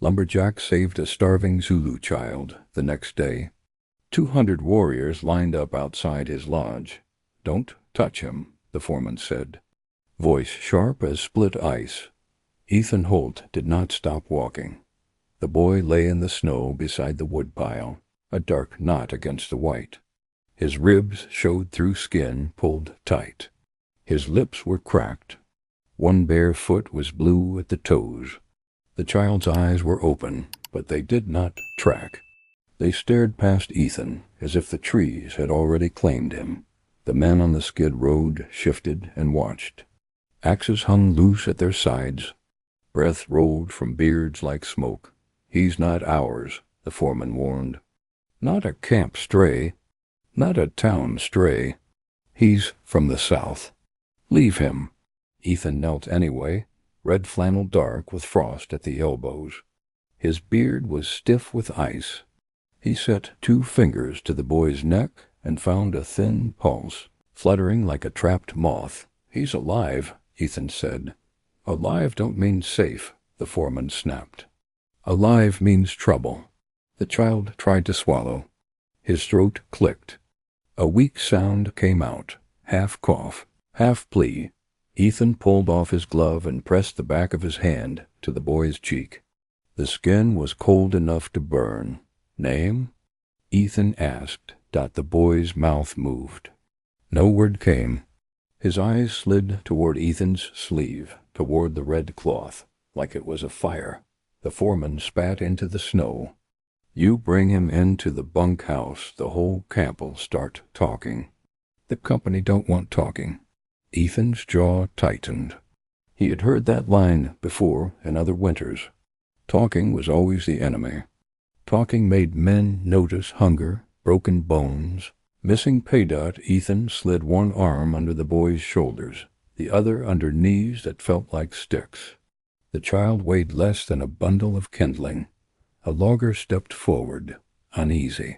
Lumberjack saved a starving Zulu child the next day. 200 warriors lined up outside his lodge. "Don't touch him," the foreman said, voice sharp as split ice. Ethan Holt did not stop walking. The boy lay in the snow beside the woodpile, a dark knot against the white. His ribs showed through skin pulled tight. His lips were cracked. One bare foot was blue at the toes. The child's eyes were open, but they did not track. They stared past Ethan as if the trees had already claimed him. The men on the skid road shifted and watched. Axes hung loose at their sides. Breath rolled from beards like smoke. "He's not ours," the foreman warned. "Not a camp stray. Not a town stray. He's from the south. Leave him." Ethan knelt anyway, red flannel dark with frost at the elbows. His beard was stiff with ice. He set 2 fingers to the boy's neck and found a thin pulse, fluttering like a trapped moth. "He's alive," Ethan said. "Alive don't mean safe," the foreman snapped. "Alive means trouble." The child tried to swallow. His throat clicked. A weak sound came out, half cough, half plea. Ethan pulled off his glove and pressed the back of his hand to the boy's cheek. The skin was cold enough to burn. "Name?" Ethan asked. The boy's mouth moved. No word came. His eyes slid toward Ethan's sleeve, toward the red cloth, like it was a fire. The foreman spat into the snow. "You bring him into the bunkhouse, the whole camp'll start talking." "The company don't want talking." Ethan's jaw tightened. He had heard that line before in other winters. Talking was always the enemy. Talking made men notice hunger, broken bones. Missing Paydot, Ethan slid one arm under the boy's shoulders, the other under knees that felt like sticks. The child weighed less than a bundle of kindling. A logger stepped forward, uneasy.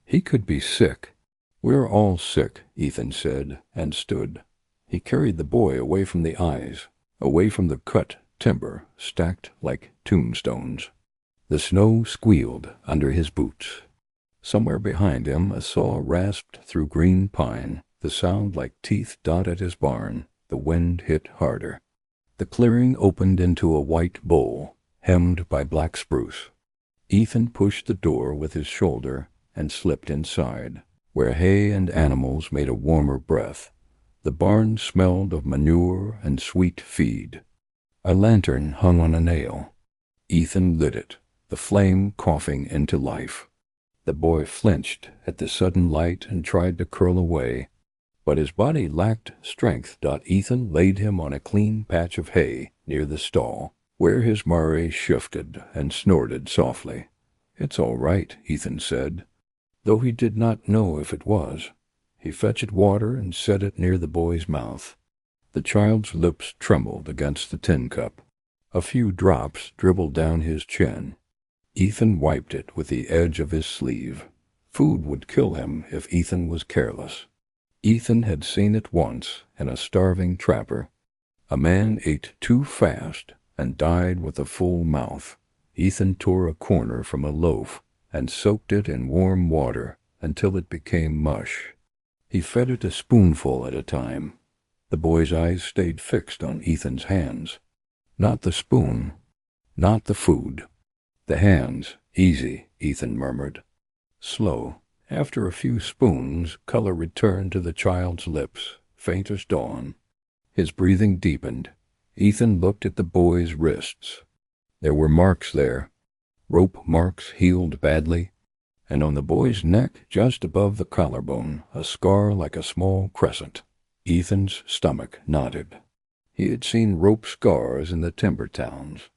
He could be sick. "We're all sick," Ethan said, and stood. He carried the boy away from the eyes, away from the cut timber stacked like tombstones. The snow squealed under his boots. Somewhere behind him a saw rasped through green pine, the sound like teeth at his barn. The wind hit harder. The clearing opened into a white bowl, hemmed by black spruce. Ethan pushed the door with his shoulder and slipped inside, where hay and animals made a warmer breath. The barn smelled of manure and sweet feed. A lantern hung on a nail. Ethan lit it, the flame coughing into life. The boy flinched at the sudden light and tried to curl away, but his body lacked strength. Ethan laid him on a clean patch of hay near the stall, where his Murray shifted and snorted softly. "It's all right," Ethan said, though he did not know if it was. He fetched water and set it near the boy's mouth. The child's lips trembled against the tin cup. A few drops dribbled down his chin. Ethan wiped it with the edge of his sleeve. Food would kill him if Ethan was careless. Ethan had seen it once in a starving trapper. A man ate too fast and died with a full mouth. Ethan tore a corner from a loaf and soaked it in warm water until it became mush. He fed it a spoonful at a time. The boy's eyes stayed fixed on Ethan's hands. Not the spoon, not the food. The hands, easy, Ethan murmured. Slow. After a few spoons, color returned to the child's lips, faint as dawn. His breathing deepened. Ethan looked at the boy's wrists. There were marks there, rope marks healed badly, and on the boy's neck, just above the collarbone, a scar like a small crescent. Ethan's stomach nodded. He had seen rope scars in the timber towns.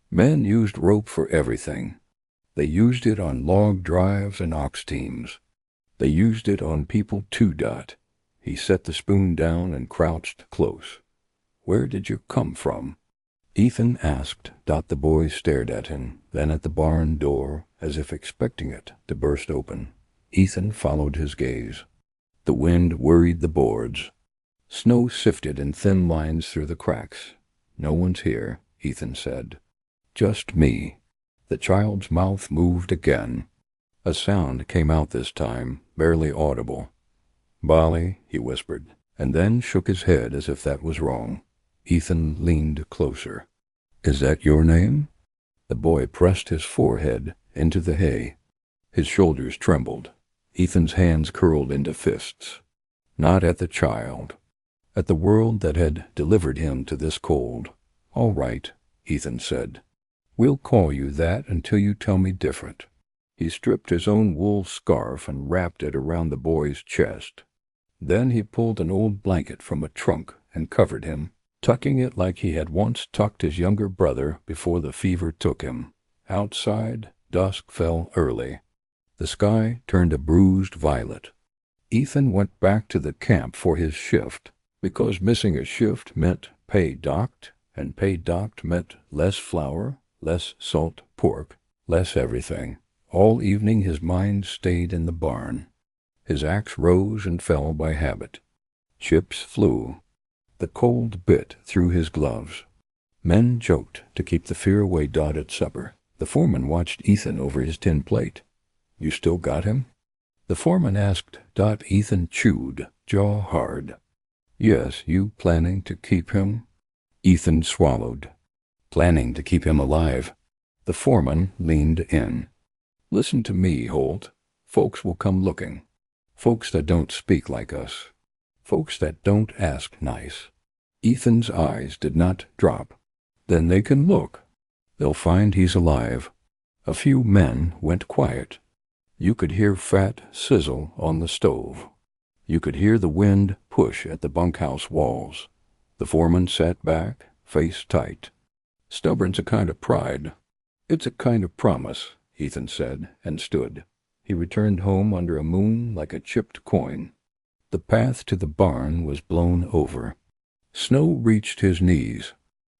Men used rope for everything. They used it on log drives and ox teams. They used it on people too. He set the spoon down and crouched close. "Where did you come from?" Ethan asked. The boy stared at him, then at the barn door, as if expecting it to burst open. Ethan followed his gaze. The wind worried the boards. Snow sifted in thin lines through the cracks. "No one's here," Ethan said. "Just me." The child's mouth moved again. A sound came out this time, barely audible. "Bali," he whispered, and then shook his head as if that was wrong. Ethan leaned closer. "Is that your name?" The boy pressed his forehead into the hay. His shoulders trembled. Ethan's hands curled into fists. Not at the child. At the world that had delivered him to this cold. "All right," Ethan said. "We'll call you that until you tell me different." He stripped his own wool scarf and wrapped it around the boy's chest. Then he pulled an old blanket from a trunk and covered him, tucking it like he had once tucked his younger brother before the fever took him. Outside, dusk fell early. The sky turned a bruised violet. Ethan went back to the camp for his shift, because missing a shift meant pay docked, and pay docked meant less flour, less salt pork, less everything. All evening his mind stayed in the barn. His axe rose and fell by habit. Chips flew. The cold bit through his gloves. Men joked to keep the fear away at supper. The foreman watched Ethan over his tin plate. "You still got him?" The foreman asked. Ethan chewed, jaw hard. "Yes, you planning to keep him?" Ethan swallowed. "Planning to keep him alive." The foreman leaned in. "Listen to me, Holt. Folks will come looking. Folks that don't speak like us. Folks that don't ask nice." Ethan's eyes did not drop. "Then they can look. They'll find he's alive." A few men went quiet. You could hear fat sizzle on the stove. You could hear the wind push at the bunkhouse walls. The foreman sat back, face tight. "Stubborn's a kind of pride." "It's a kind of promise," Ethan said, and stood. He returned home under a moon like a chipped coin. The path to the barn was blown over. Snow reached his knees.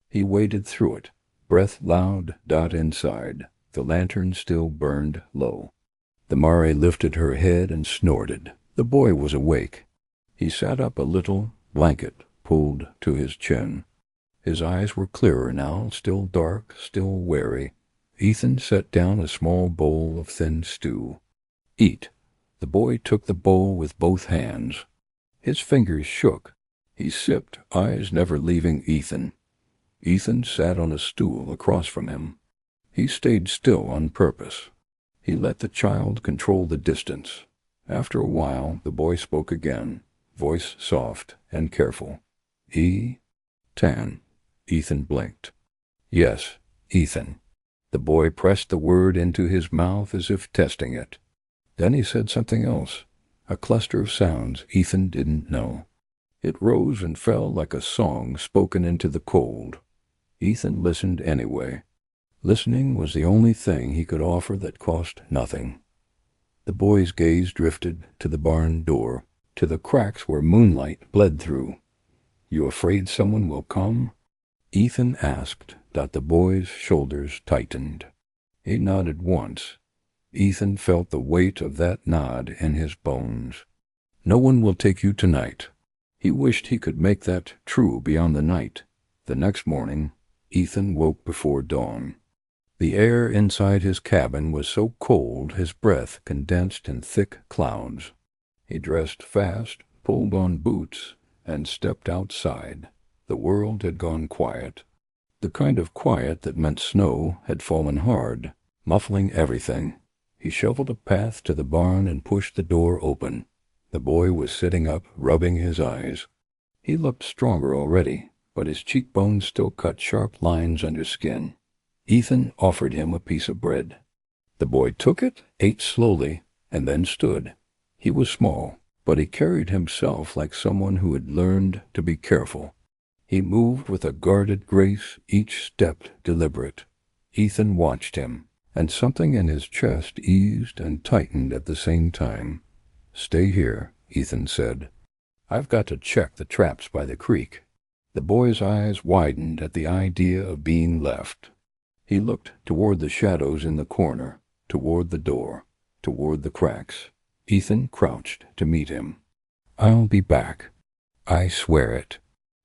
He waded through it, breath loud. Inside, the lantern still burned low. The Mare lifted her head and snorted. The boy was awake. He sat up a little, blanket pulled to his chin. His eyes were clearer now, still dark, still wary. Ethan set down a small bowl of thin stew. "Eat." The boy took the bowl with both hands. His fingers shook. He sipped, eyes never leaving Ethan. Ethan sat on a stool across from him. He stayed still on purpose. He let the child control the distance. After a while, the boy spoke again, voice soft and careful. "Tan." Ethan blinked. "Yes, Ethan." The boy pressed the word into his mouth as if testing it. Then he said something else, a cluster of sounds Ethan didn't know. It rose and fell like a song spoken into the cold. Ethan listened anyway. Listening was the only thing he could offer that cost nothing. The boy's gaze drifted to the barn door, to the cracks where moonlight bled through. "You afraid someone will come?" Ethan asked. The boy's shoulders tightened. He nodded once. Ethan felt the weight of that nod in his bones. "No one will take you tonight." He wished he could make that true beyond the night. The next morning, Ethan woke before dawn. The air inside his cabin was so cold his breath condensed in thick clouds. He dressed fast, pulled on boots, and stepped outside. The world had gone quiet. The kind of quiet that meant snow had fallen hard, muffling everything. He shoveled a path to the barn and pushed the door open. The boy was sitting up, rubbing his eyes. He looked stronger already, but his cheekbones still cut sharp lines under skin. Ethan offered him a piece of bread. The boy took it, ate slowly, and then stood. He was small, but he carried himself like someone who had learned to be careful. He moved with a guarded grace, each step deliberate. Ethan watched him, and something in his chest eased and tightened at the same time. "Stay here," Ethan said. "I've got to check the traps by the creek." The boy's eyes widened at the idea of being left. He looked toward the shadows in the corner, toward the door, toward the cracks. Ethan crouched to meet him. "I'll be back. I swear it."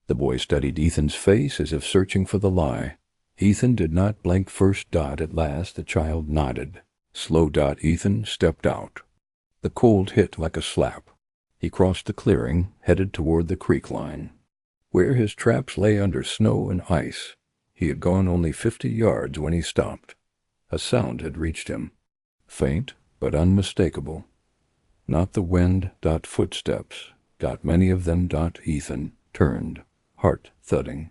The boy studied Ethan's face as if searching for the lie. Ethan did not blink first. At last the child nodded. Slow. Ethan stepped out. The cold hit like a slap. He crossed the clearing, headed toward the creek line, where his traps lay under snow and ice. He had gone only 50 yards when he stopped. A sound had reached him, faint but unmistakable. Not the wind. Footsteps. Many of them. Ethan turned, heart thudding.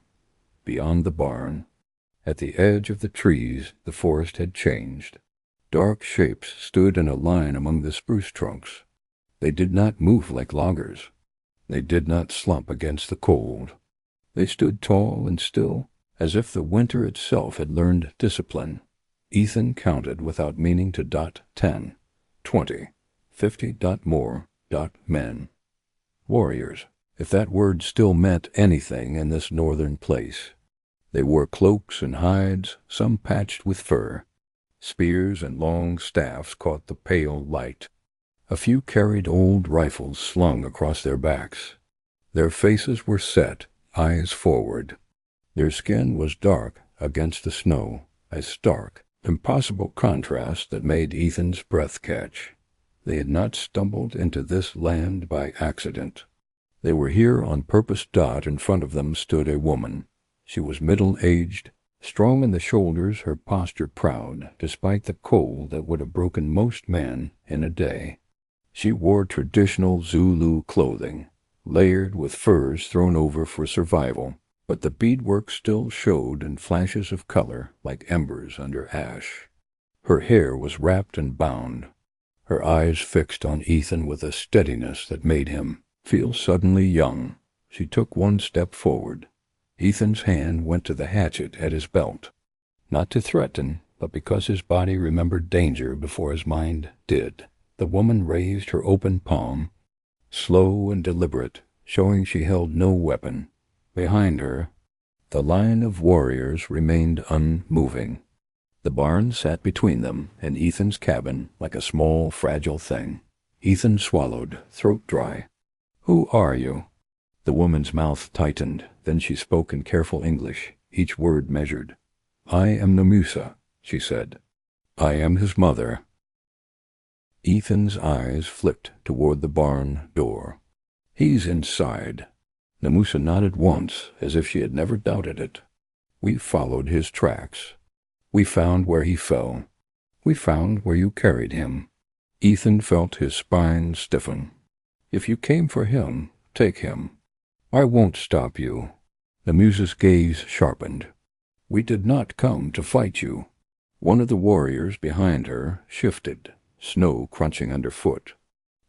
Beyond the barn, at the edge of the trees, the forest had changed. Dark shapes stood in a line among the spruce trunks. They did not move like loggers. They did not slump against the cold. They stood tall and still, as if the winter itself had learned discipline. Ethan counted without meaning to. 10, 20, 50. More. Men. Warriors, if that word still meant anything in this northern place. They wore cloaks and hides, some patched with fur. Spears and long staffs caught the pale light. A few carried old rifles slung across their backs. Their faces were set, eyes forward. Their skin was dark against the snow, a stark, impossible contrast that made Ethan's breath catch. They had not stumbled into this land by accident. They were here on purpose. In front of them stood a woman. She was middle-aged, strong in the shoulders, her posture proud, despite the cold that would have broken most men in a day. She wore traditional Zulu clothing, layered with furs thrown over for survival, but the beadwork still showed in flashes of color like embers under ash. Her hair was wrapped and bound, her eyes fixed on Ethan with a steadiness that made him feel suddenly young. She took one step forward. Ethan's hand went to the hatchet at his belt, not to threaten, but because his body remembered danger before his mind did. The woman raised her open palm, slow and deliberate, showing she held no weapon. Behind her, the line of warriors remained unmoving. The barn sat between them and Ethan's cabin like a small, fragile thing. Ethan swallowed, throat dry. "Who are you?" The woman's mouth tightened. Then she spoke in careful English, each word measured. "I am Namusa," she said. "I am his mother." Ethan's eyes flicked toward the barn door. "He's inside." Namusa nodded once, as if she had never doubted it. "We followed his tracks. We found where he fell. We found where you carried him." Ethan felt his spine stiffen. "If you came for him, take him. I won't stop you." Namusa's gaze sharpened. "We did not come to fight you." One of the warriors behind her shifted, snow crunching underfoot.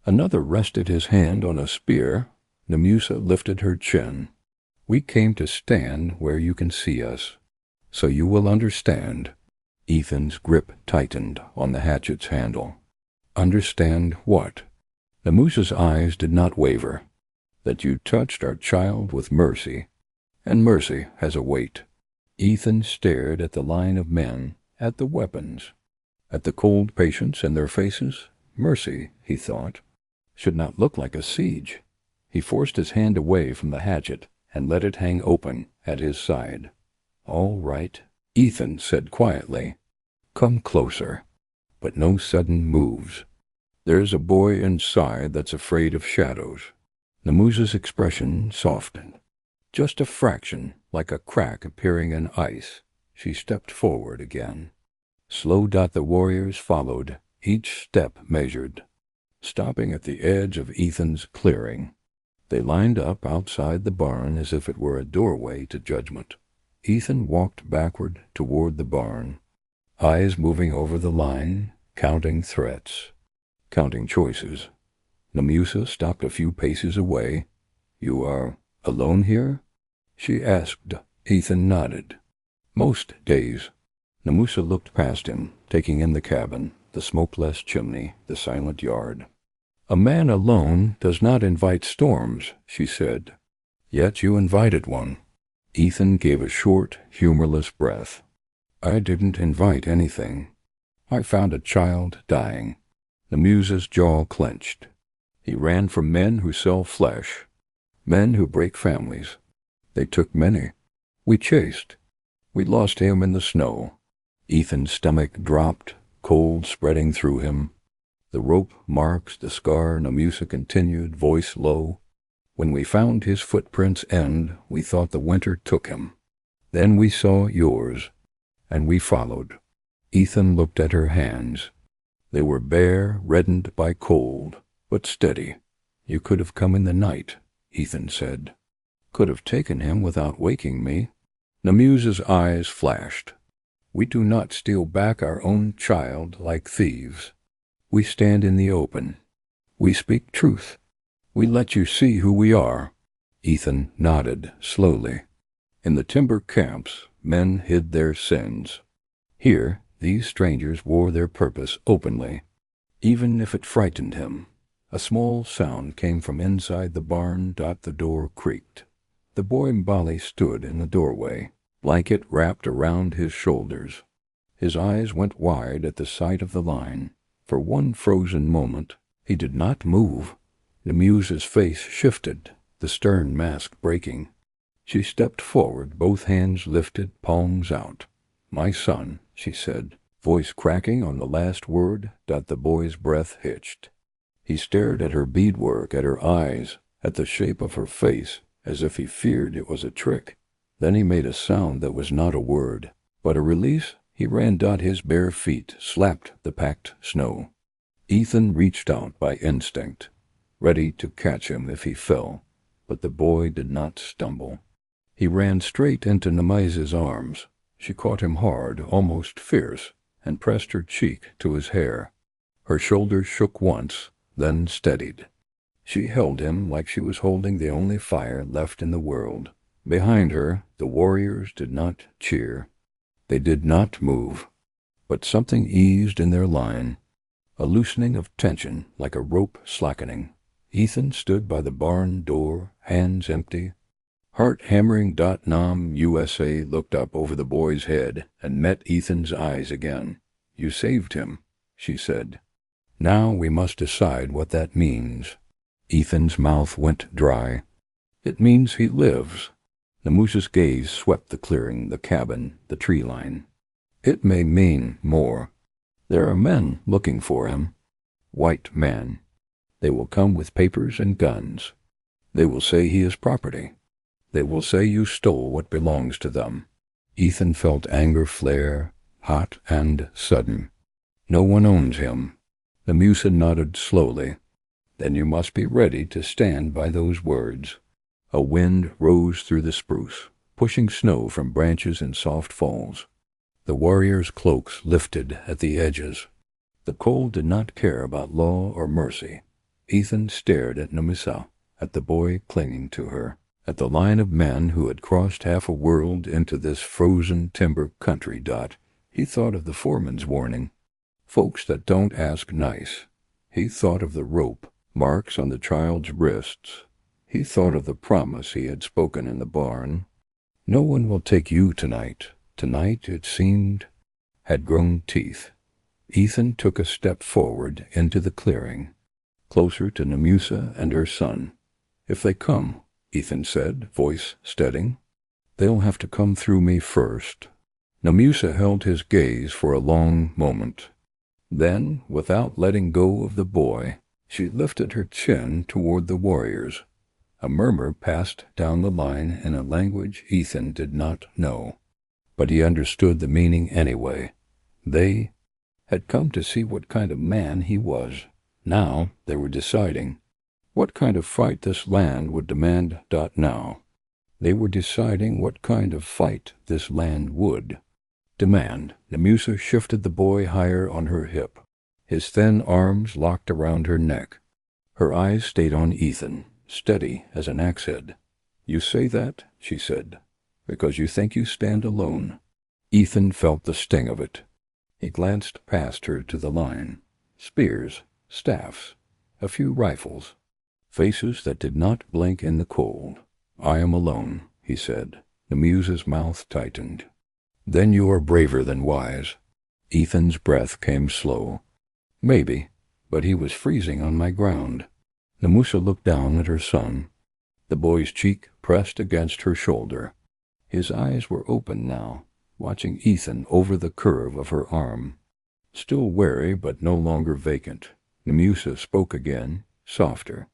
Another rested his hand on a spear. Namusa lifted her chin. "We came to stand where you can see us, so you will understand." Ethan's grip tightened on the hatchet's handle. "Understand what?" Namusa's eyes did not waver. "That you touched our child with mercy, and mercy has a weight." Ethan stared at the line of men, at the weapons, at the cold patience in their faces. Mercy, he thought, should not look like a siege. He forced his hand away from the hatchet and let it hang open at his side. "All right," Ethan said quietly. "Come closer." But no sudden moves. "There's a boy inside that's afraid of shadows." Namusa's expression softened. Just a fraction, like a crack appearing in ice. She stepped forward again. Slow. The warriors followed, each step measured, stopping at the edge of Ethan's clearing. They lined up outside the barn as if it were a doorway to judgment. Ethan walked backward toward the barn, eyes moving over the line, counting threats, counting choices. Namusa stopped a few paces away. "You are alone here?" she asked. Ethan nodded. "Most days." Namusa looked past him, taking in the cabin, the smokeless chimney, the silent yard. "A man alone does not invite storms," she said. "Yet you invited one." Ethan gave a short, humorless breath. "I didn't invite anything. I found a child dying." Namusa's jaw clenched. "He ran from men who sell flesh, men who break families. They took many. We chased. We lost him in the snow. Ethan's stomach dropped, cold spreading through him. The rope marks the scar, Namusa continued, voice low. When we found his footprints end, we thought the winter took him. Then we saw yours, and we followed. Ethan looked at her hands. They were bare, reddened by cold, but steady. You could have come in the night, Ethan said. Could have taken him without waking me. Namusa's eyes flashed. We do not steal back our own child like thieves. We stand in the open. We speak truth. We let you see who we are. Ethan nodded slowly. In the timber camps, men hid their sins. Here, these strangers wore their purpose openly. Even if it frightened him, a small sound came from inside the barn. The door creaked. The boy Mbali stood in the doorway, blanket wrapped around his shoulders. His eyes went wide at the sight of the line. For one frozen moment, he did not move. Namusa's face shifted, the stern mask breaking. She stepped forward, both hands lifted, palms out. My son, she said, voice cracking on the last word. The boy's breath hitched. He stared at her beadwork, at her eyes, at the shape of her face, as if he feared it was a trick. Then he made a sound that was not a word, but a release. He ran. His bare feet slapped the packed snow. Ethan reached out by instinct, ready to catch him if he fell, but the boy did not stumble. He ran straight into Namisa's arms. She caught him hard, almost fierce, and pressed her cheek to his hair. Her shoulders shook once, then steadied. She held him like she was holding the only fire left in the world. Behind her, the warriors did not cheer. They did not move, but something eased in their line, a loosening of tension like a rope slackening. Ethan stood by the barn door, hands empty, heart hammering. Nam USA looked up over the boy's head and met Ethan's eyes again. You saved him, she said. Now we must decide what that means. Ethan's mouth went dry. It means he lives. Namusa's gaze swept the clearing, the cabin, the tree line. It may mean more. There are men looking for him. White men. They will come with papers and guns. They will say he is property. They will say you stole what belongs to them. Ethan felt anger flare, hot and sudden. No one owns him. Namusa nodded slowly. Then you must be ready to stand by those words. A wind rose through the spruce, pushing snow from branches in soft falls. The warriors' cloaks lifted at the edges. The cold did not care about law or mercy. Ethan stared at Namusa, at the boy clinging to her, at the line of men who had crossed half a world into this frozen timber country. He thought of the foreman's warning. Folks that don't ask nice. He thought of the rope, marks on the child's wrists. He thought of the promise he had spoken in the barn. No one will take you tonight. Tonight, it seemed, had grown teeth. Ethan took a step forward into the clearing, closer to Namusa and her son. If they come, Ethan said, voice steadying, they'll have to come through me first. Namusa held his gaze for a long moment. Then, without letting go of the boy, she lifted her chin toward the warriors. A murmur passed down the line in a language Ethan did not know, but he understood the meaning anyway. They had come to see what kind of man he was. Now they were deciding what kind of fight this land would demand. Now they were deciding what kind of fight this land would demand. Namusa shifted the boy higher on her hip. His thin arms locked around her neck. Her eyes stayed on Ethan, steady as an axe head. You say that, she said, because you think you stand alone. Ethan felt the sting of it. He glanced past her to the line. Spears, staffs, a few rifles, faces that did not blink in the cold. I am alone, he said. Namusa's mouth tightened. Then you are braver than wise. Ethan's breath came slow. Maybe, but he was freezing on my ground. Namusa looked down at her son. The boy's cheek pressed against her shoulder. His eyes were open now, watching Ethan over the curve of her arm. Still wary but no longer vacant, Nemusa spoke again, softer.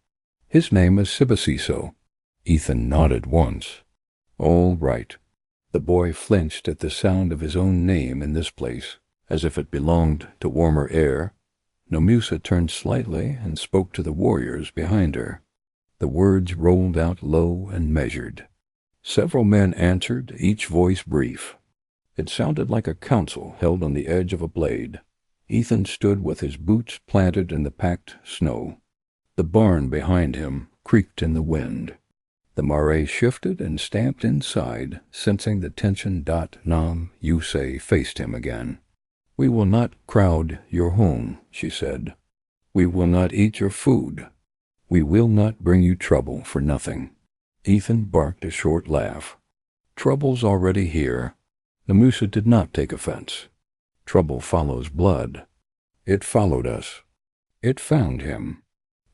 "His name is Sibasiso." Ethan nodded once. "All right." The boy flinched at the sound of his own name in this place, as if it belonged to warmer air. Nemusa turned slightly and spoke to the warriors behind her. The words rolled out low and measured. Several men answered, each voice brief. It sounded like a council held on the edge of a blade. Ethan stood with his boots planted in the packed snow. The barn behind him creaked in the wind. The mare shifted and stamped inside, sensing the tension. Nam Yusei faced him again. "We will not crowd your home," she said. "We will not eat your food. We will not bring you trouble for nothing." Ethan barked a short laugh. "Trouble's already here." Nemusa did not take offense. Trouble follows blood. It followed us. It found him.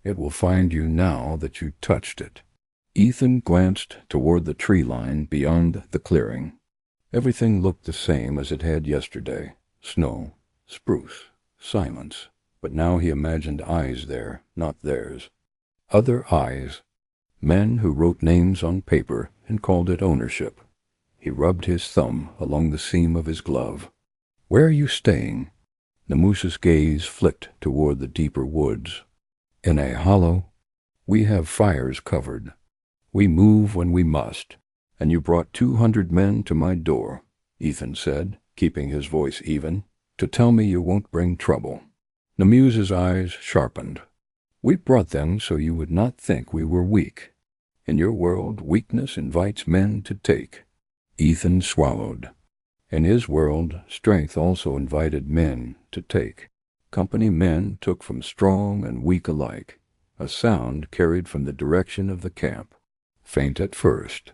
It will find you now that you touched it. Ethan glanced toward the tree line beyond the clearing. Everything looked the same as it had yesterday. Snow, spruce, silence. But now he imagined eyes there, not theirs. Other eyes. Men who wrote names on paper and called it ownership. He rubbed his thumb along the seam of his glove. "Where are you staying?" Nemusa's gaze flicked toward the deeper woods. "In a hollow. We have fires covered. We move when we must. And you brought 200 men to my door," Ethan said, keeping his voice even, "to tell me you won't bring trouble." Nemusa's eyes sharpened. "We brought them so you would not think we were weak. In your world, weakness invites men to take." Ethan swallowed. In his world, strength also invited men to take. Company men took from strong and weak alike. A sound carried from the direction of the camp. Faint at first,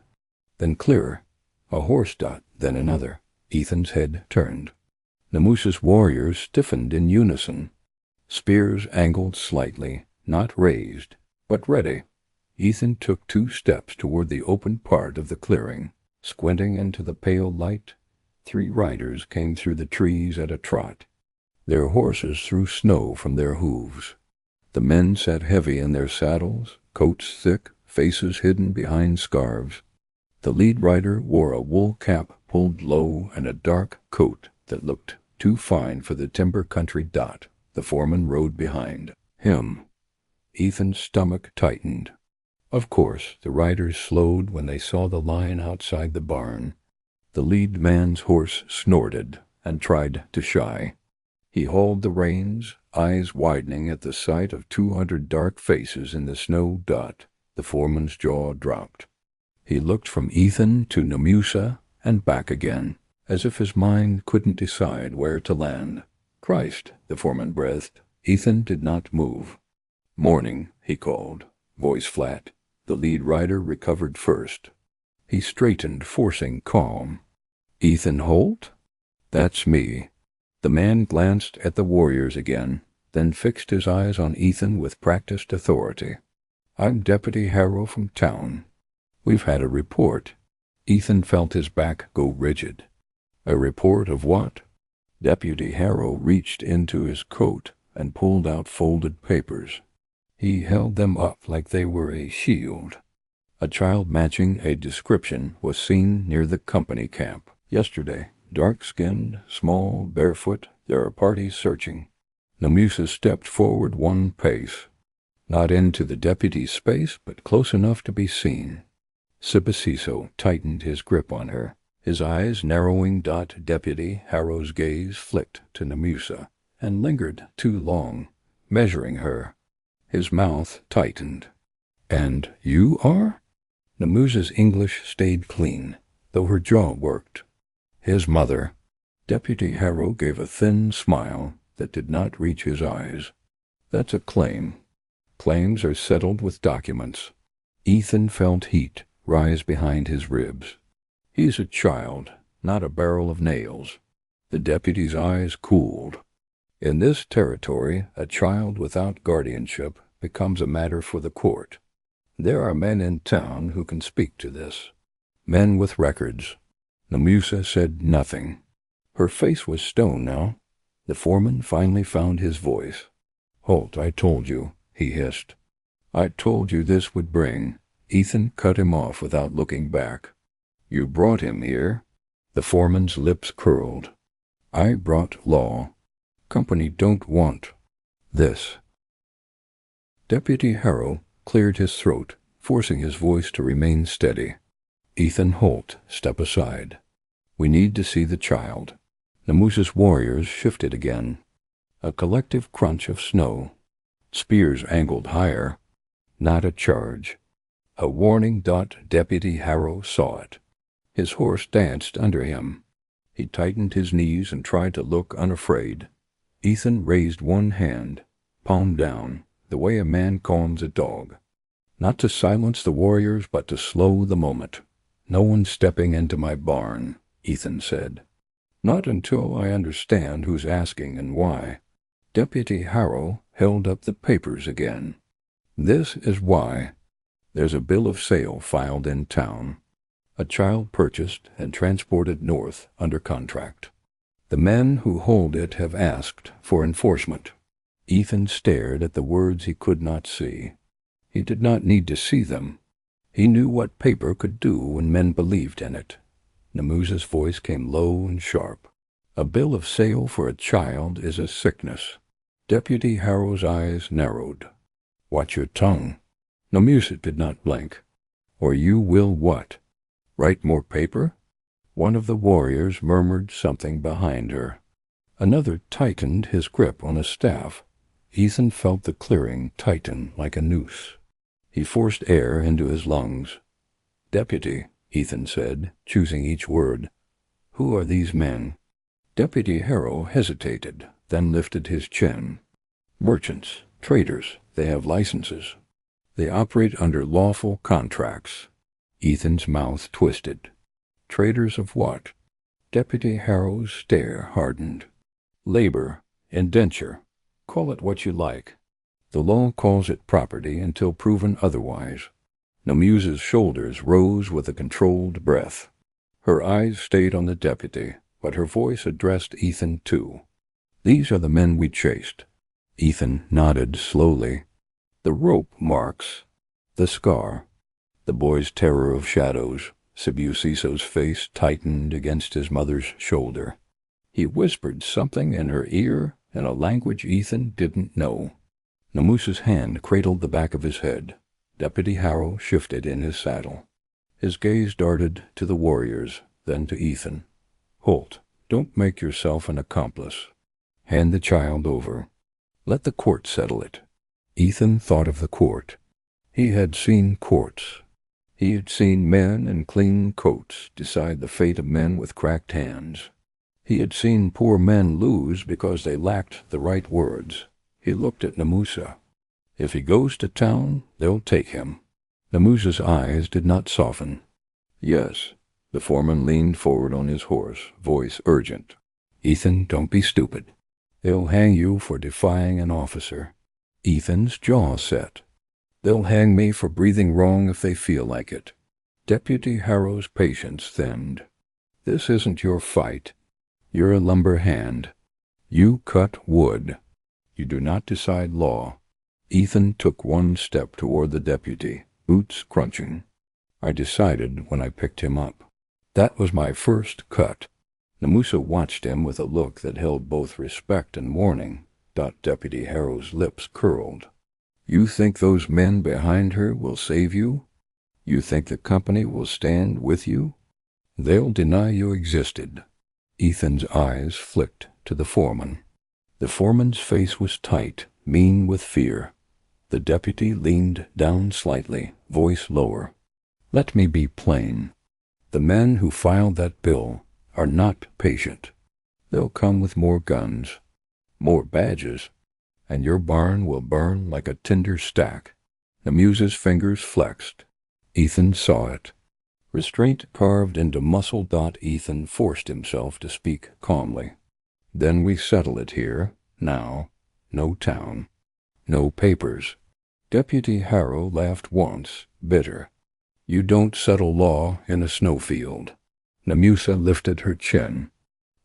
then clearer. A horse dot, then another. Ethan's head turned. Nemusa's warriors stiffened in unison. Spears angled slightly, not raised, but ready. Ethan took 2 steps toward the open part of the clearing. Squinting into the pale light, 3 riders came through the trees at a trot. Their horses threw snow from their hooves. The men sat heavy in their saddles, coats thick, faces hidden behind scarves. The lead rider wore a wool cap pulled low and a dark coat that looked too fine for the timber country. The foreman rode behind him. Ethan's stomach tightened. Of course, the riders slowed when they saw the line outside the barn. The lead man's horse snorted and tried to shy. He hauled the reins, eyes widening at the sight of 200 dark faces in the snow. The foreman's jaw dropped. He looked from Ethan to Nemusa and back again, as if his mind couldn't decide where to land. "Christ," the foreman breathed. Ethan did not move. "Morning," he called, voice flat. The lead rider recovered first. He straightened, forcing calm. "Ethan Holt?" "That's me." The man glanced at the warriors again, then fixed his eyes on Ethan with practiced authority. "I'm Deputy Harrow from town. We've had a report." Ethan felt his back go rigid. "A report of what?" Deputy Harrow reached into his coat and pulled out folded papers. He held them up like they were a shield. A child matching a description was seen near the company camp yesterday. Dark-skinned, small, barefoot. There are parties searching. Nemusa stepped forward 1 pace. Not into the deputy's space, but close enough to be seen. Sibasiso tightened his grip on her, his eyes narrowing. Deputy Harrow's gaze flicked to Nemusa and lingered too long, measuring her. His mouth tightened. "And you are?" Nemusa's English stayed clean, though her jaw worked. "His mother." Deputy Harrow gave a thin smile that did not reach his eyes. "That's a claim. Claims are settled with documents." Ethan felt heat rise behind his ribs. "He's a child, not a barrel of nails." The deputy's eyes cooled. In this territory, a child without guardianship becomes a matter for the court. There are men in town who can speak to this. Men with records. Namusa said nothing. Her face was stone now. The foreman finally found his voice. "Halt, I told you," he hissed. "I told you this would bring." Ethan cut him off without looking back. "You brought him here?" The foreman's lips curled. "I brought law. Company don't want this." Deputy Harrow cleared his throat, forcing his voice to remain steady. "Ethan Holt, step aside. We need to see the child." Namusa's warriors shifted again. A collective crunch of snow. Spears angled higher. Not a charge. A warning. Deputy Harrow saw it. His horse danced under him. He tightened his knees and tried to look unafraid. Ethan raised one hand, palm down, the way a man calms a dog. Not to silence the warriors, but to slow the moment. "No one stepping into my barn," Ethan said. "Not until I understand who's asking and why." Deputy Harrow held up the papers again. "This is why. There's a bill of sale filed in town. A child purchased and transported north under contract. The men who hold it have asked for enforcement." Ethan stared at the words he could not see. He did not need to see them. He knew what paper could do when men believed in it. Namusa's voice came low and sharp. "A bill of sale for a child is a sickness." Deputy Harrow's eyes narrowed. "Watch your tongue." Namusa did not blink. "Or you will what? Write more paper?" One of the warriors murmured something behind her. Another tightened his grip on a staff. Ethan felt the clearing tighten like a noose. He forced air into his lungs. "Deputy," Ethan said, choosing each word, "who are these men?" Deputy Harrow hesitated, then lifted his chin. "Merchants, traders, they have licenses. They operate under lawful contracts." Ethan's mouth twisted. "Traders of what?" Deputy Harrow's stare hardened. "Labor, indenture, call it what you like. The law calls it property until proven otherwise." Namusa's shoulders rose with a controlled breath. Her eyes stayed on the deputy, but her voice addressed Ethan too. "These are the men we chased." Ethan nodded slowly. "The rope marks. The scar." The boy's terror of shadows. Sibusiso's face tightened against his mother's shoulder. He whispered something in her ear in a language Ethan didn't know. Namusa's hand cradled the back of his head. Deputy Harrow shifted in his saddle. His gaze darted to the warriors, then to Ethan. "Holt, don't make yourself an accomplice. Hand the child over. Let the court settle it." Ethan thought of the court. He had seen courts. He had seen men in clean coats decide the fate of men with cracked hands. He had seen poor men lose because they lacked the right words. He looked at Namusa. "If he goes to town, they'll take him." Namusa's eyes did not soften. "Yes." The foreman leaned forward on his horse, voice urgent. "Ethan, don't be stupid. They'll hang you for defying an officer." Ethan's jaw set. "They'll hang me for breathing wrong if they feel like it." Deputy Harrow's patience thinned. "This isn't your fight. You're a lumber hand. You cut wood. You do not decide law." Ethan took one step toward the deputy, boots crunching. "I decided when I picked him up. That was my first cut." Namusa watched him with a look that held both respect and warning. Deputy Harrow's lips curled. "You think those men behind her will save you? You think the company will stand with you? They'll deny you existed." Ethan's eyes flicked to the foreman. The foreman's face was tight, mean with fear. The deputy leaned down slightly, voice lower. "Let me be plain. The men who filed that bill are not patient. They'll come with more guns, more badges, and your barn will burn like a tinder stack." Namusa's fingers flexed. Ethan saw it. Restraint carved into muscle. Ethan forced himself to speak calmly. "Then we settle it here, now. No town. No papers." Deputy Harrow laughed once, bitter. "You don't settle law in a snowfield." Namusa lifted her chin.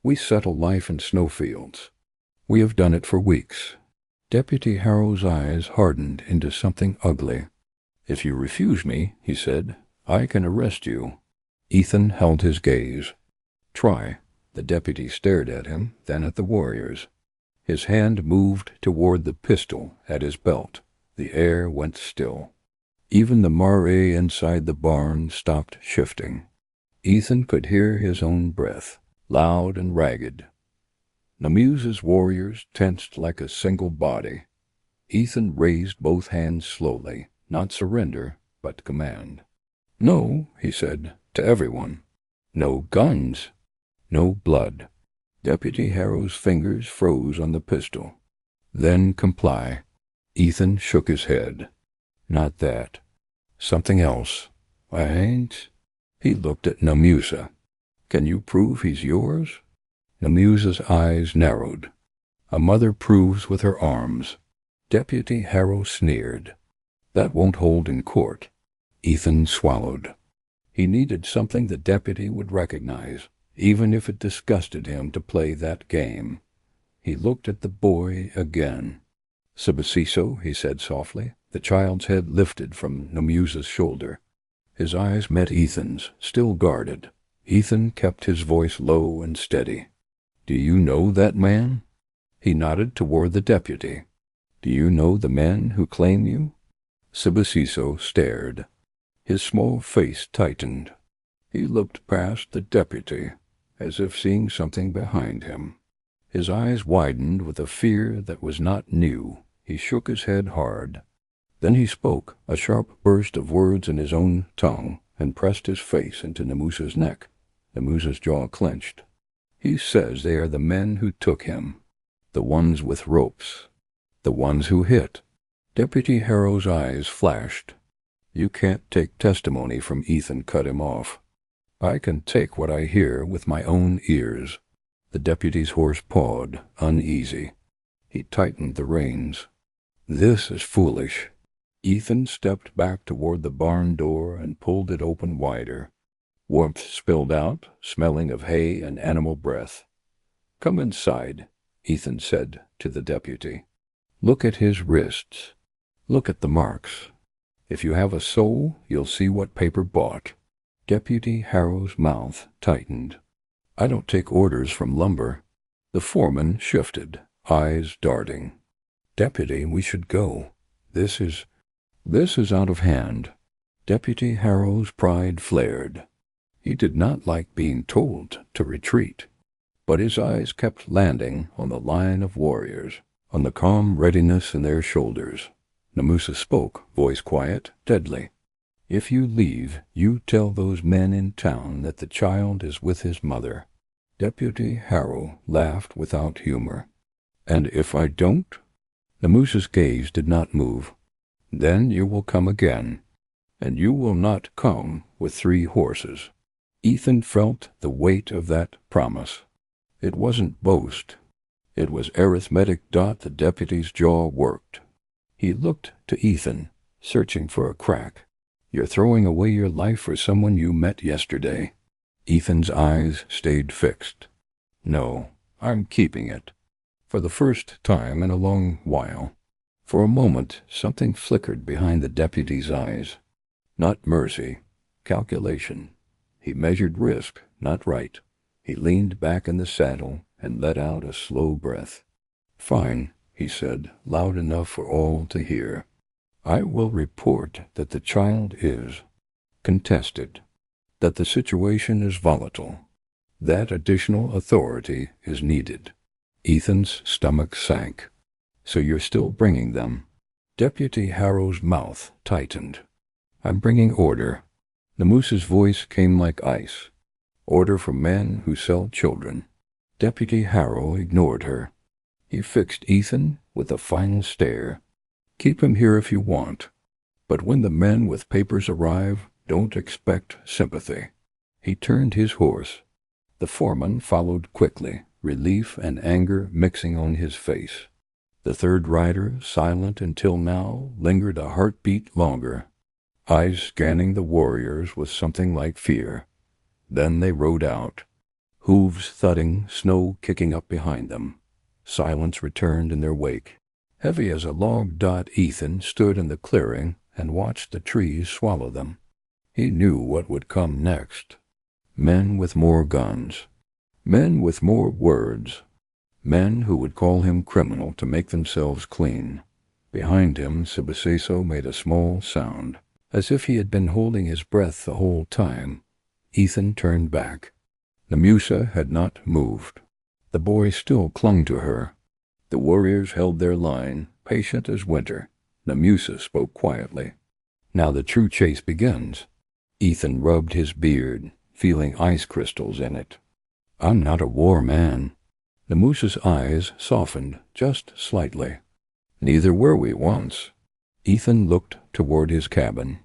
We settle life in snowfields. We have done it for weeks. Deputy Harrow's eyes hardened into something ugly. If you refuse me, he said, I can arrest you. Ethan held his gaze. Try. The deputy stared at him, then at the warriors. His hand moved toward the pistol at his belt. The air went still. Even the mare inside the barn stopped shifting. Ethan could hear his own breath, loud and ragged. Namusa's warriors tensed like a single body. Ethan raised both hands slowly, not surrender, but command. No, he said, to everyone. No guns. No blood. Deputy Harrow's fingers froze on the pistol. Then comply. Ethan shook his head. Not that. Something else. I ain't. He looked at Namusa. Can you prove he's yours? Namusa's eyes narrowed. A mother proves with her arms. Deputy Harrow sneered. That won't hold in court. Ethan swallowed. He needed something the deputy would recognize, even if it disgusted him to play that game. He looked at the boy again. Sibasiso, he said softly. The child's head lifted from Namusa's shoulder. His eyes met Ethan's, still guarded. Ethan kept his voice low and steady. Do you know that man? He nodded toward the deputy. Do you know the men who claim you? Sibasiso stared. His small face tightened. He looked past the deputy, as if seeing something behind him. His eyes widened with a fear that was not new. He shook his head hard. Then he spoke, a sharp burst of words in his own tongue, and pressed his face into Namusa's neck. Namusa's jaw clenched. He says they are the men who took him. The ones with ropes. The ones who hit. Deputy Harrow's eyes flashed. You can't take testimony from Ethan, cut him off. I can take what I hear with my own ears. The deputy's horse pawed, uneasy. He tightened the reins. This is foolish. Ethan stepped back toward the barn door and pulled it open wider. Warmth spilled out, smelling of hay and animal breath. Come inside, Ethan said to the deputy. Look at his wrists. Look at the marks. If you have a soul, you'll see what paper bought. Deputy Harrow's mouth tightened. I don't take orders from lumber. The foreman shifted, eyes darting. Deputy, we should go. This is out of hand. Deputy Harrow's pride flared. He did not like being told to retreat, but his eyes kept landing on the line of warriors, on the calm readiness in their shoulders. Namusa spoke, voice quiet, deadly. If you leave, you tell those men in town that the child is with his mother. Deputy Harrow laughed without humor. And if I don't? Namusa's gaze did not move. Then you will come again, and you will not come with 3 horses. Ethan felt the weight of that promise. It wasn't boast. It was arithmetic. The deputy's jaw worked. He looked to Ethan, searching for a crack. You're throwing away your life for someone you met yesterday. Ethan's eyes stayed fixed. No, I'm keeping it. For the first time in a long while. For a moment, something flickered behind the deputy's eyes. Not mercy, calculation. He measured risk, not right. He leaned back in the saddle and let out a slow breath. Fine, he said, loud enough for all to hear. I will report that the child is contested, that the situation is volatile, that additional authority is needed. Ethan's stomach sank. So you're still bringing them? Deputy Harrow's mouth tightened. I'm bringing order. Namusa's voice came like ice. Order for men who sell children. Deputy Harrow ignored her. He fixed Ethan with a final stare. Keep him here if you want. But when the men with papers arrive, don't expect sympathy. He turned his horse. The foreman followed quickly, relief and anger mixing on his face. The third rider, silent until now, lingered a heartbeat longer, eyes scanning the warriors with something like fear. Then they rode out, hooves thudding, snow kicking up behind them. Silence returned in their wake. Heavy as a log, Ethan stood in the clearing and watched the trees swallow them. He knew what would come next. Men with more guns. Men with more words. Men who would call him criminal to make themselves clean. Behind him, Sibusiso made a small sound, as if he had been holding his breath the whole time. Ethan turned back. Namusa had not moved. The boy still clung to her. The warriors held their line, patient as winter. Namusa spoke quietly. Now the true chase begins. Ethan rubbed his beard, feeling ice crystals in it. I'm not a war man. Namusa's eyes softened just slightly. Neither were we once. Ethan looked toward his cabin.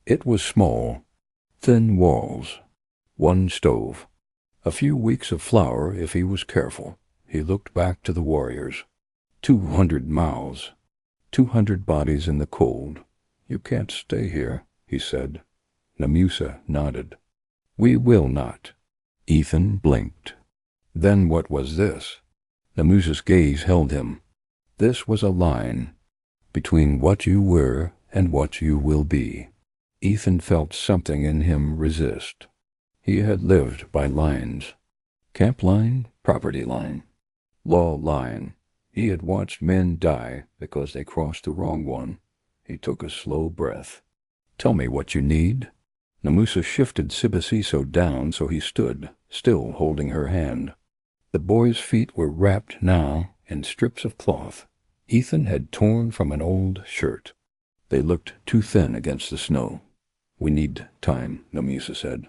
It was small. Thin walls. One stove. A few weeks of flour if he was careful. He looked back to the warriors. 200 mouths. 200 bodies in the cold. You can't stay here, he said. Namusa nodded. We will not. Ethan blinked. Then what was this? Namusa's gaze held him. This was a line between what you were and what you will be. Ethan felt something in him resist. He had lived by lines. Camp line, property line, law line. He had watched men die because they crossed the wrong one. He took a slow breath. Tell me what you need. Namusa shifted Sibusiso down so he stood, still holding her hand. The boy's feet were wrapped now in strips of cloth Ethan had torn from an old shirt. They looked too thin against the snow. We need time, Namusa said.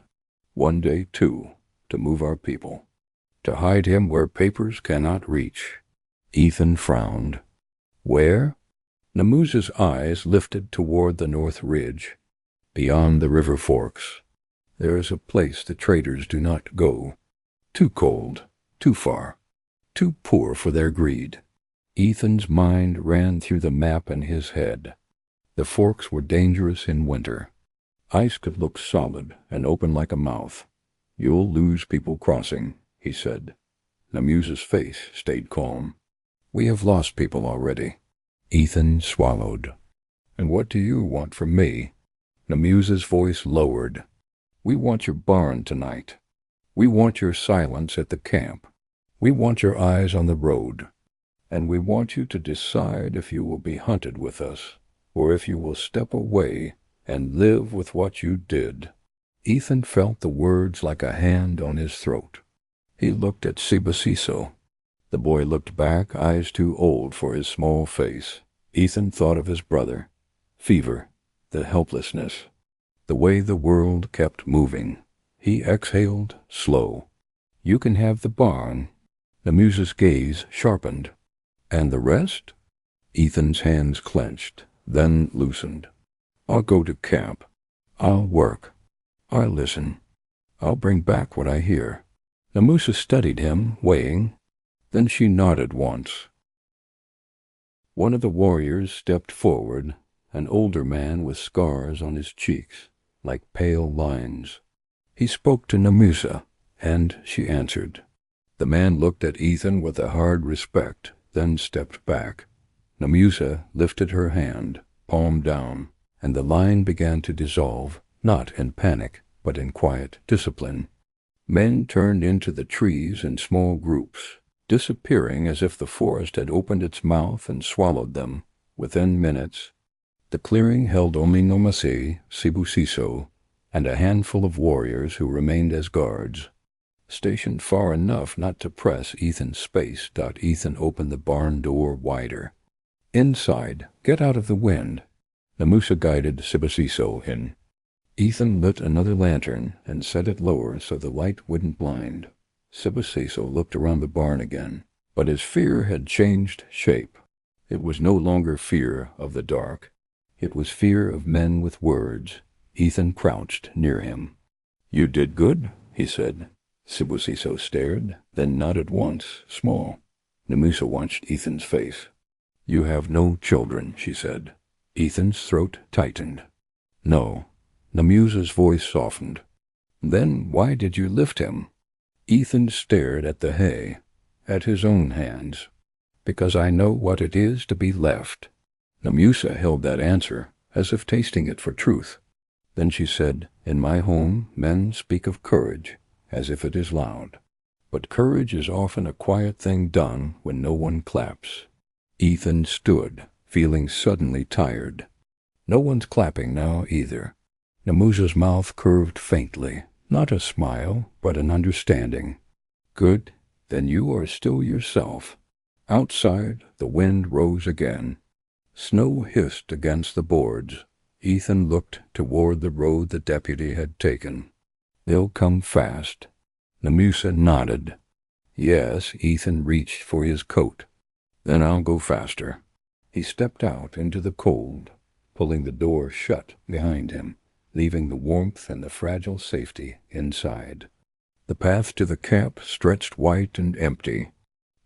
One day, too, to move our people. To hide him where papers cannot reach. Ethan frowned. Where? Namusa's eyes lifted toward the north ridge, beyond the river forks. There is a place the traders do not go. Too cold, too far, too poor for their greed. Ethan's mind ran through the map in his head. The forks were dangerous in winter. Ice could look solid and open like a mouth. You'll lose people crossing, he said. Namusa's face stayed calm. We have lost people already. Ethan swallowed. And what do you want from me? Namusa's voice lowered. We want your barn tonight. We want your silence at the camp. We want your eyes on the road. And we want you to decide if you will be hunted with us, or if you will step away and live with what you did. Ethan felt the words like a hand on his throat. He looked at Sibusiso. The boy looked back, eyes too old for his small face. Ethan thought of his brother. Fever, the helplessness, the way the world kept moving. He exhaled, slow. You can have the barn. Namusa's gaze sharpened. And the rest? Ethan's hands clenched, then loosened. I'll go to camp. I'll work. I'll listen. I'll bring back what I hear. Namusa studied him, weighing. Then she nodded once. One of the warriors stepped forward, an older man with scars on his cheeks, like pale lines. He spoke to Namusa, and she answered. The man looked at Ethan with a hard respect, then stepped back. Namusa lifted her hand, palm down, and the line began to dissolve, not in panic, but in quiet discipline. Men turned into the trees in small groups, disappearing as if the forest had opened its mouth and swallowed them. Within minutes, the clearing held only Nomase, Sibusiso, and a handful of warriors who remained as guards. Stationed far enough not to press Ethan's space, Ethan opened the barn door wider. Inside, get out of the wind. Namusa guided Sibusiso in. Ethan lit another lantern and set it lower so the light wouldn't blind. Sibusiso looked around the barn again, but his fear had changed shape. It was no longer fear of the dark. It was fear of men with words. Ethan crouched near him. You did good, he said. Sibusiso stared, then nodded once, small. Namusa watched Ethan's face. You have no children, she said. Ethan's throat tightened. No. Namusa's voice softened. Then why did you lift him? Ethan stared at the hay, at his own hands. Because I know what it is to be left. Namusa held that answer, as if tasting it for truth. Then she said, in my home men speak of courage, as if it is loud. But courage is often a quiet thing done when no one claps. Ethan stood, feeling suddenly tired. No one's clapping now either. Namusa's mouth curved faintly, not a smile, but an understanding. Good, then you are still yourself. Outside, the wind rose again. Snow hissed against the boards. Ethan looked toward the road the deputy had taken. They'll come fast. Namusa nodded. Yes, Ethan reached for his coat. Then I'll go faster. He stepped out into the cold, pulling the door shut behind him, leaving the warmth and the fragile safety inside. The path to the camp stretched white and empty.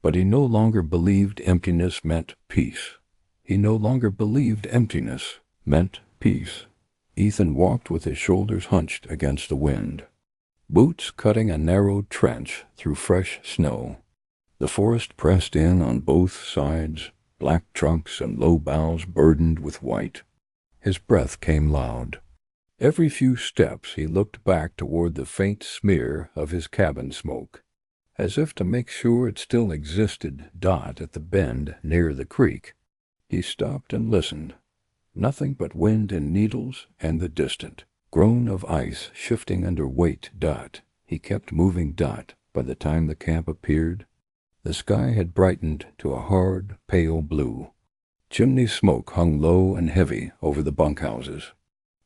But he no longer believed emptiness meant peace. He no longer believed emptiness meant peace. Ethan walked with his shoulders hunched against the wind. Boots cutting a narrow trench through fresh snow. The forest pressed in on both sides, black trunks and low boughs burdened with white. His breath came loud. Every few steps he looked back toward the faint smear of his cabin smoke. As if to make sure it still existed dot at the bend near the creek. He stopped and listened. Nothing but wind and needles and the distant groan of ice shifting under weight dot. He kept moving dot. By the time the camp appeared, the sky had brightened to a hard, pale blue. Chimney smoke hung low and heavy over the bunkhouses.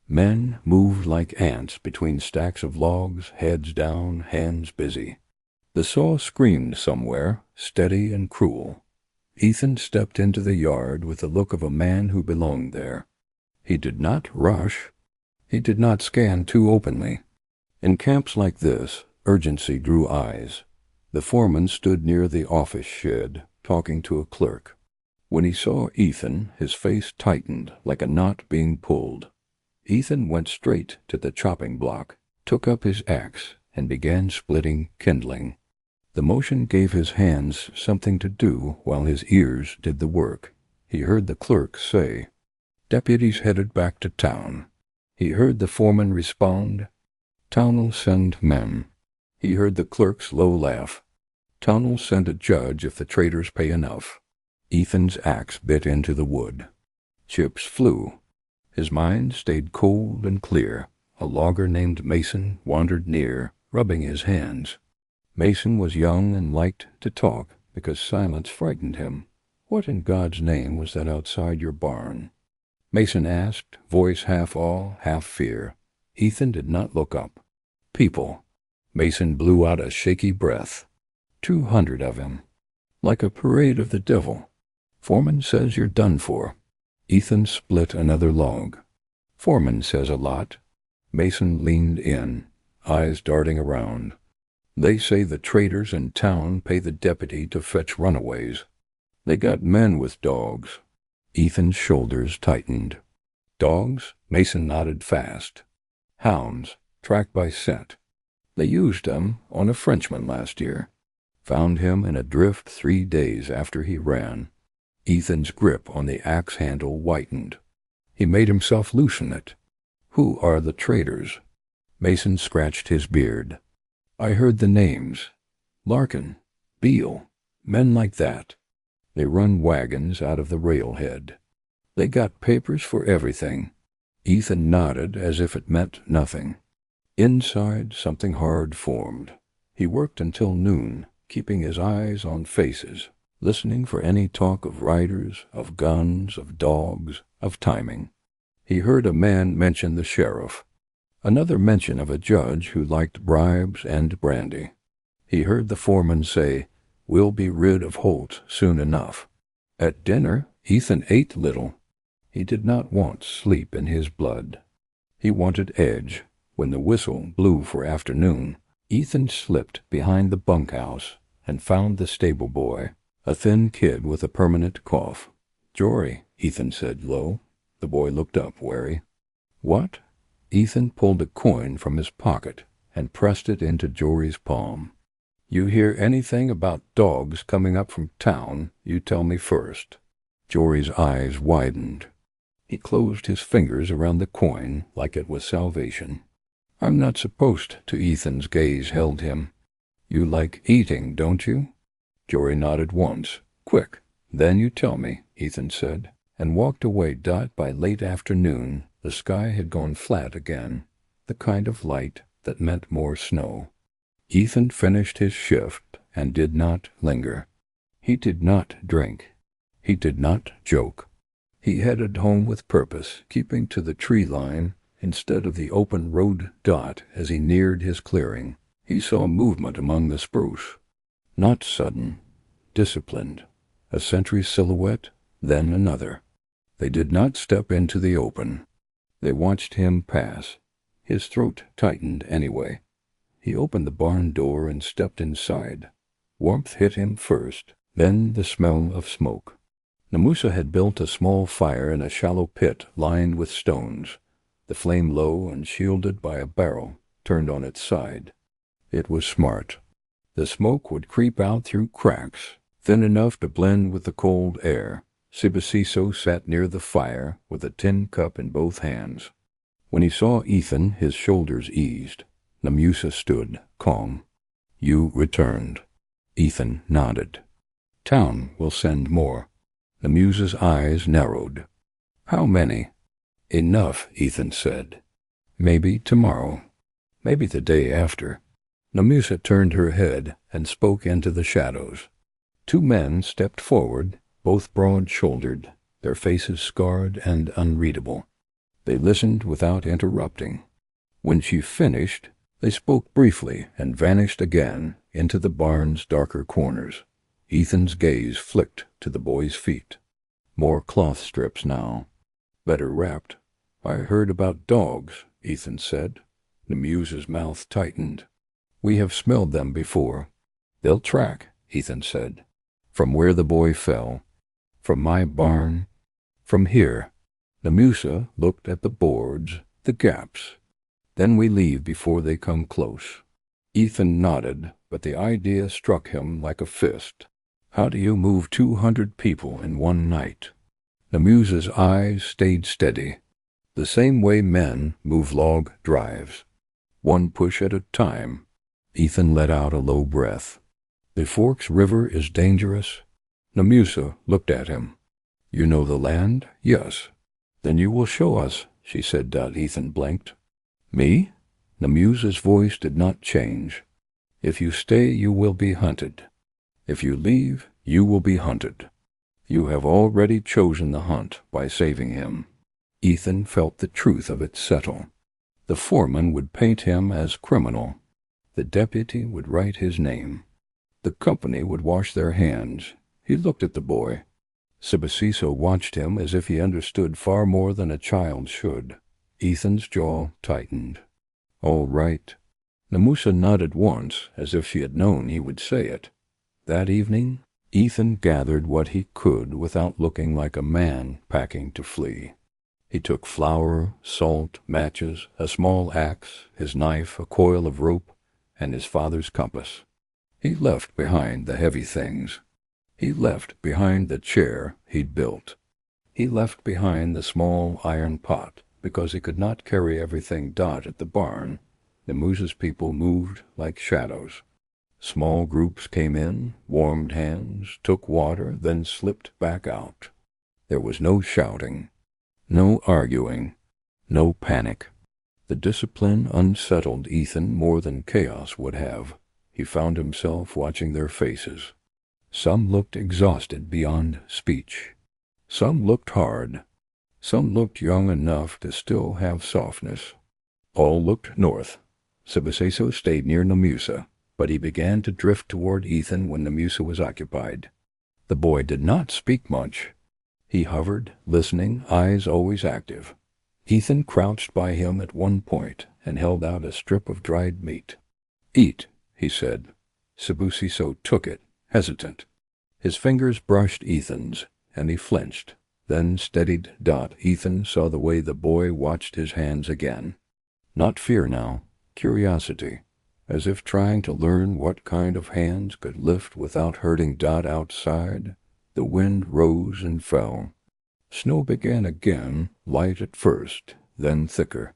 Men moved like ants between stacks of logs, heads down, hands busy. The saw screamed somewhere, steady and cruel. Ethan stepped into the yard with the look of a man who belonged there. He did not rush. He did not scan too openly. In camps like this, urgency drew eyes. The foreman stood near the office shed, talking to a clerk. When he saw Ethan, his face tightened like a knot being pulled. Ethan went straight to the chopping block, took up his axe, and began splitting kindling. The motion gave his hands something to do while his ears did the work. He heard the clerk say, "Deputies headed back to town." He heard the foreman respond, "Town'll send men." He heard the clerk's low laugh, "Town'll send a judge if the traders pay enough." Ethan's axe bit into the wood. Chips flew. His mind stayed cold and clear. A logger named Mason wandered near, rubbing his hands. Mason was young and liked to talk because silence frightened him. "What in God's name was that outside your barn?" Mason asked, voice half awe, half fear. Ethan did not look up. "People." Mason blew out a shaky breath. 200 of him. Like a parade of the devil. "Foreman says you're done for." Ethan split another log. "Foreman says a lot." Mason leaned in, eyes darting around. "They say the traders in town pay the deputy to fetch runaways. They got men with dogs." Ethan's shoulders tightened. "Dogs?" Mason nodded fast. "Hounds, tracked by scent. They used them on a Frenchman last year. Found him in a drift 3 days after he ran." Ethan's grip on the axe handle whitened. He made himself loosen it. "Who are the traders?" Mason scratched his beard. "I heard the names. Larkin, Beale, men like that. They run wagons out of the railhead. They got papers for everything." Ethan nodded as if it meant nothing. Inside, something hard formed. He worked until noon, keeping his eyes on faces, listening for any talk of riders, of guns, of dogs, of timing. He heard a man mention the sheriff. Another mention of a judge who liked bribes and brandy. He heard the foreman say, "We'll be rid of Holt soon enough." At dinner, Ethan ate little. He did not want sleep in his blood. He wanted edge. When the whistle blew for afternoon, Ethan slipped behind the bunkhouse and found the stable boy, a thin kid with a permanent cough. "Jory," Ethan said low. The boy looked up, wary. "What?" Ethan pulled a coin from his pocket and pressed it into Jory's palm. "You hear anything about dogs coming up from town, you tell me first." Jory's eyes widened. He closed his fingers around the coin like it was salvation. "I'm not supposed to." Ethan's gaze held him. "You like eating, don't you?" Jory nodded once. "Quick, then you tell me," Ethan said, and walked away. By late afternoon, the sky had gone flat again, the kind of light that meant more snow. Ethan finished his shift and did not linger. He did not drink. He did not joke. He headed home with purpose, keeping to the tree line instead of the open road. As he neared his clearing, he saw movement among the spruce. Not sudden, disciplined. A sentry silhouette, then another. They did not step into the open. They watched him pass. His throat tightened anyway. He opened the barn door and stepped inside. Warmth hit him first, then the smell of smoke. Namusa had built a small fire in a shallow pit lined with stones, the flame low and shielded by a barrel turned on its side. It was smart. The smoke would creep out through cracks, thin enough to blend with the cold air. Sibasiso sat near the fire with a tin cup in both hands. When he saw Ethan, his shoulders eased. Namusa stood, calm. "You returned." Ethan nodded. "Town will send more." Namusa's eyes narrowed. "How many?" "Enough," Ethan said. "Maybe tomorrow. Maybe the day after." Namusa turned her head and spoke into the shadows. Two men stepped forward, both broad-shouldered, their faces scarred and unreadable. They listened without interrupting. When she finished, they spoke briefly and vanished again into the barn's darker corners. Ethan's gaze flicked to the boy's feet. More cloth strips now. Better wrapped. "I heard about dogs," Ethan said. Namusa's mouth tightened. "We have smelled them before." "They'll track," Ethan said. "From where the boy fell. From my barn. From here." Namusa looked at the boards, the gaps. "Then we leave before they come close." Ethan nodded, but the idea struck him like a fist. How do you move 200 people in one night? Namusa's eyes stayed steady, the same way men move log drives. One push at a time. Ethan let out a low breath. "The Forks River is dangerous?" Namusa looked at him. "You know the land?" "Yes." "Then you will show us," she said. Ethan blinked. "Me?" Namusa's voice did not change. "If you stay, you will be hunted. If you leave, you will be hunted. You have already chosen the hunt by saving him." Ethan felt the truth of it settle. The foreman would paint him as criminal. The deputy would write his name. The company would wash their hands. He looked at the boy. Sibasiso watched him as if he understood far more than a child should. Ethan's jaw tightened. "All right." Namusa nodded once, as if she had known he would say it. That evening, Ethan gathered what he could without looking like a man packing to flee. He took flour, salt, matches, a small axe, his knife, a coil of rope, and his father's compass. He left behind the heavy things. He left behind the chair he'd built. He left behind the small iron pot, because he could not carry everything. At the barn, Namusa's people moved like shadows. Small groups came in, warmed hands, took water, then slipped back out. There was no shouting, no arguing, no panic. The discipline unsettled Ethan more than chaos would have. He found himself watching their faces. Some looked exhausted beyond speech. Some looked hard. Some looked young enough to still have softness. All looked north. Sibasiso stayed near Namusa, but he began to drift toward Ethan when Namusa was occupied. The boy did not speak much. He hovered, listening, eyes always active. Ethan crouched by him at one point and held out a strip of dried meat. "Eat," he said. Sibasiso took it, hesitant. His fingers brushed Ethan's, and he flinched, then steadied. Ethan saw the way the boy watched his hands again. Not fear now, curiosity. As if trying to learn what kind of hands could lift without hurting Dot outside, the wind rose and fell. Snow began again, light at first, then thicker.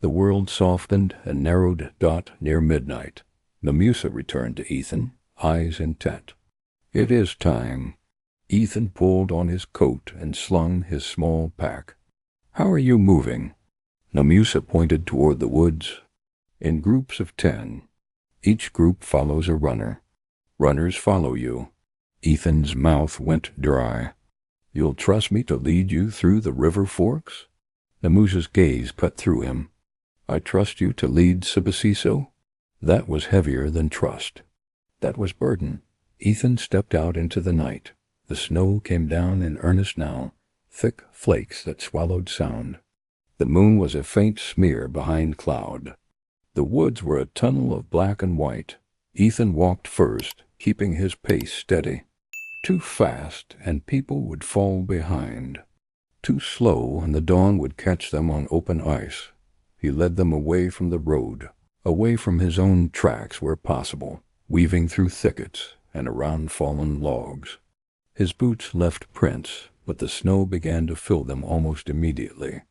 The world softened and narrowed Dot near midnight. Namusa returned to Ethan, eyes intent. "It is time." Ethan pulled on his coat and slung his small pack. "How are you moving?" Namusa pointed toward the woods. "In groups of 10. Each group follows a runner. Runners follow you." Ethan's mouth went dry. "You'll trust me to lead you through the river forks?" Namusa's gaze cut through him. "I trust you to lead Sibisiso?" That was heavier than trust. That was burden. Ethan stepped out into the night. The snow came down in earnest now, thick flakes that swallowed sound. The moon was a faint smear behind cloud. The woods were a tunnel of black and white. Ethan walked first, keeping his pace steady. Too fast, and people would fall behind. Too slow, and the dawn would catch them on open ice. He led them away from the road, away from his own tracks where possible, weaving through thickets and around fallen logs. His boots left prints, but the snow began to fill them almost immediately.